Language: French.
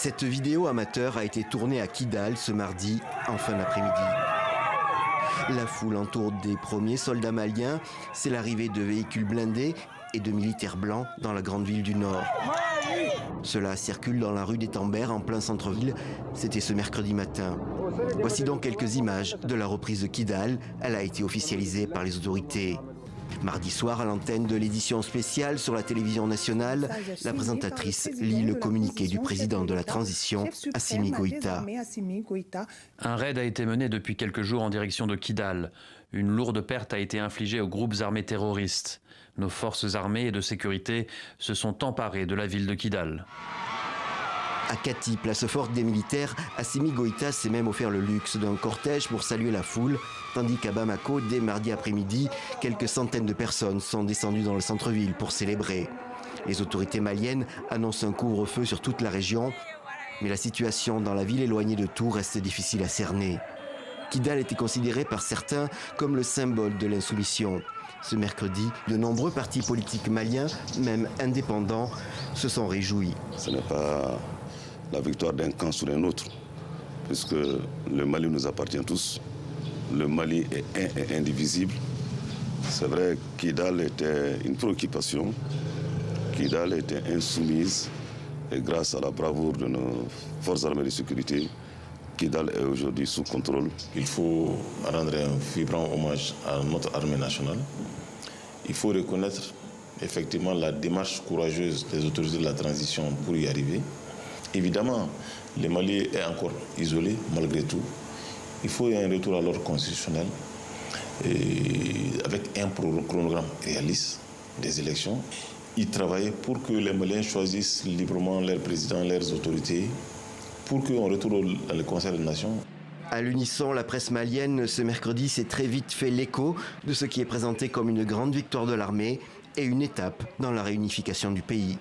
Cette vidéo amateur a été tournée à Kidal ce mardi en fin d'après-midi. La foule entoure des premiers soldats maliens. C'est l'arrivée de véhicules blindés et de militaires blancs dans la grande ville du Nord. Cela circule dans la rue des Tambers en plein centre-ville. C'était ce mercredi matin. Voici donc quelques images de la reprise de Kidal. Elle a été officialisée par les autorités. Mardi soir, à l'antenne de l'édition spéciale sur la télévision nationale, la présentatrice lit le communiqué du président de la transition, Assimi Goïta. Un raid a été mené depuis quelques jours en direction de Kidal. Une lourde perte a été infligée aux groupes armés terroristes. Nos forces armées et de sécurité se sont emparées de la ville de Kidal. À Kati, place forte des militaires, Assimi Goïta s'est même offert le luxe d'un cortège pour saluer la foule, tandis qu'à Bamako, dès mardi après-midi, quelques centaines de personnes sont descendues dans le centre-ville pour célébrer. Les autorités maliennes annoncent un couvre-feu sur toute la région, mais la situation dans la ville éloignée de tout reste difficile à cerner. Kidal était considéré par certains comme le symbole de l'insoumission. Ce mercredi, de nombreux partis politiques maliens, même indépendants, se sont réjouis. Ce n'est pas la victoire d'un camp sur un autre, puisque le Mali nous appartient tous. Le Mali est un et indivisible. C'est vrai que Kidal était une préoccupation. Kidal était insoumise. Et grâce à la bravoure de nos forces armées de sécurité, Kidal est aujourd'hui sous contrôle. Il faut rendre un vibrant hommage à notre armée nationale. Il faut reconnaître effectivement la démarche courageuse des autorités de la transition pour y arriver. Évidemment, le Mali est encore isolé malgré tout. Il faut un retour à l'ordre constitutionnel et avec un chronogramme réaliste des élections. Y travailler pour que les Maliens choisissent librement leurs présidents, leurs autorités, pour qu'on retourne dans le Conseil des Nations. À l'unisson, la presse malienne ce mercredi s'est très vite fait l'écho de ce qui est présenté comme une grande victoire de l'armée et une étape dans la réunification du pays.